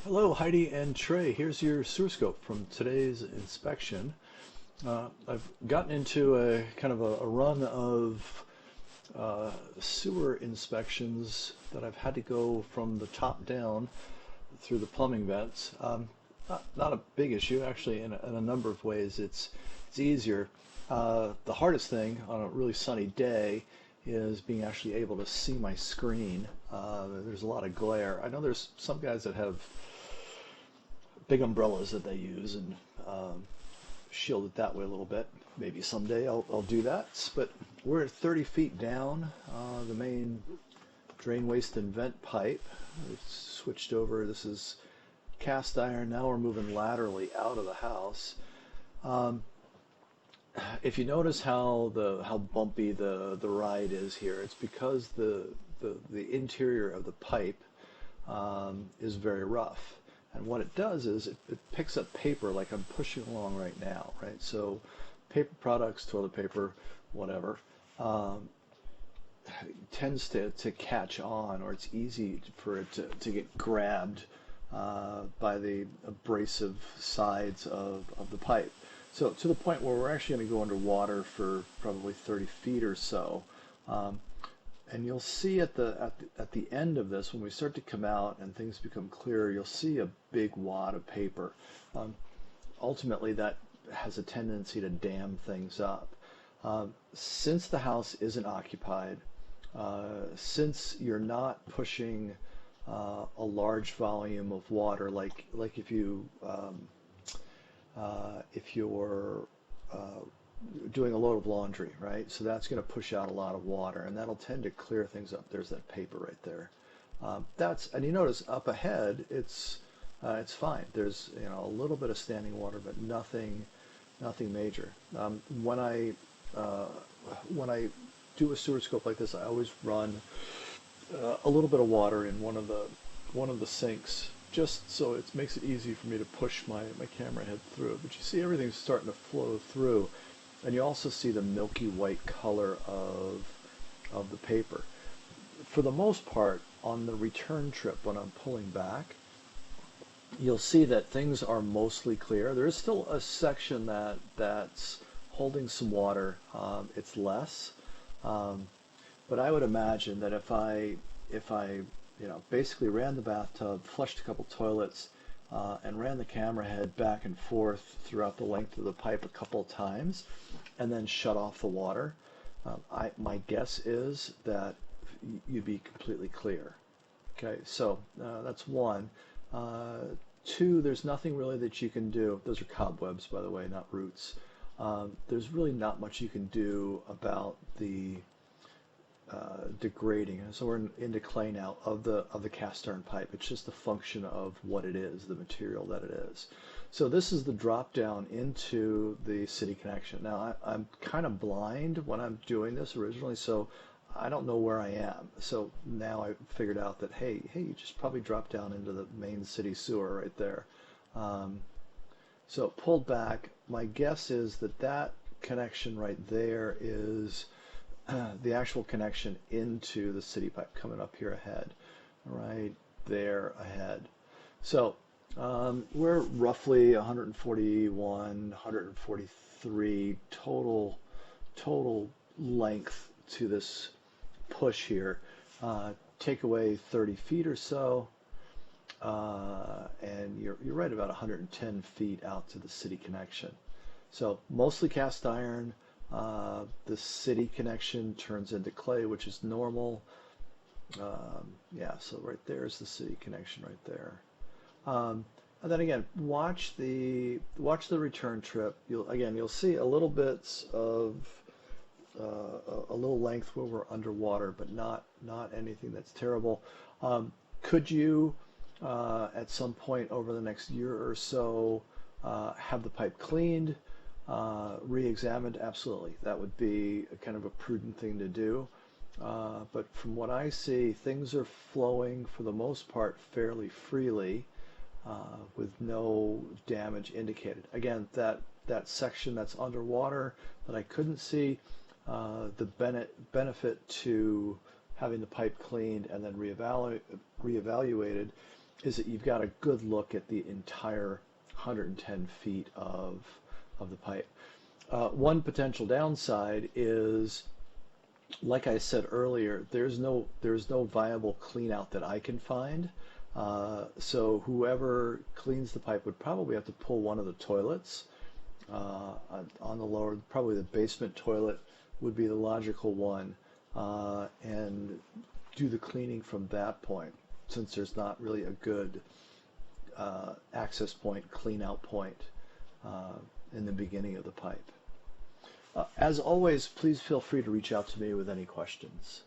Hello, Heidi and Trey. Here's your sewer scope from today's inspection. I've gotten into a kind of a run of sewer inspections that I've had to go from the top down through the plumbing vents. Not a big issue, actually, in a number of ways. It's easier. The hardest thing on a really sunny day is being actually able to see my screen. There's a lot of glare. I know there's some guys that have big umbrellas that they use and shield it that way a little bit. Maybe someday I'll do that. But we're at 30 feet down. The main drain, waste, and vent pipe. We've switched over. This is cast iron. Now we're moving laterally out of the house. Um, if you notice how bumpy the ride is here, it's because the interior of the pipe is very rough. And what it does is it picks up paper like I'm pushing along right now, right? So paper products, toilet paper, whatever, um, tends to catch on, or it's easy for it to get grabbed by the abrasive sides of the pipe. So to the point where we're actually going to go underwater for probably 30 feet or so. Um, and you'll see at the end of this, when we start to come out and things become clearer, you'll see a big wad of paper. Um, Ultimately, that has a tendency to dam things up. Since the house isn't occupied, since you're not pushing a large volume of water, like if you're doing a load of laundry, right? So that's going to push out a lot of water, and that'll tend to clear things up. There's that paper right there. And you notice up ahead, it's fine. There's a little bit of standing water, but nothing major. Uh, when I do a sewer scope like this, I always run a little bit of water in one of the sinks, just so it makes it easy for me to push my camera head through. But you see everything's starting to flow through, and you also see the milky white color of the paper. For the most part, on the return trip when I'm pulling back, you'll see that things are mostly clear. There is still a section that's holding some water. It's less, um, but I would imagine that if I basically ran the bathtub, flushed a couple toilets, and ran the camera head back and forth throughout the length of the pipe a couple of times, and then shut off the water, my guess is that you'd be completely clear. Okay, so that's one. Two, there's nothing really that you can do. Those are cobwebs, by the way, not roots. There's really not much you can do about the degrading. So we're into clay now of the cast iron pipe. It's just a function of what it is, the material that it is. So this is the drop down into the city connection. Now I'm kind of blind when I'm doing this originally, so I don't know where I am. So now I figured out that hey, you just probably drop down into the main city sewer right there. Um, so pulled back. My guess is that connection right there is the actual connection into the city pipe coming up here ahead, right there ahead. So we're roughly 141, 143 total length to this push here. Take away 30 feet or so, and you're right about 110 feet out to the city connection. So mostly cast iron. The city connection turns into clay, which is normal. Yeah, so right there is the city connection right there. And then again, watch the return trip. You'll see a little bits of a little length where we're underwater, but not anything that's terrible. Could you at some point over the next year or so have the pipe cleaned, re-examined? Absolutely. That would be a kind of a prudent thing to do. But from what I see, things are flowing for the most part fairly freely, with no damage indicated. Again, that section that's underwater that I couldn't see, the benefit to having the pipe cleaned and then reevaluated is that you've got a good look at the entire 110 feet of the pipe. One potential downside is, like I said earlier, there's no viable clean out that I can find. So whoever cleans the pipe would probably have to pull one of the toilets on the lower, probably the basement toilet would be the logical one, and do the cleaning from that point, since there's not really a good access point, clean out point in the beginning of the pipe. As always, please feel free to reach out to me with any questions.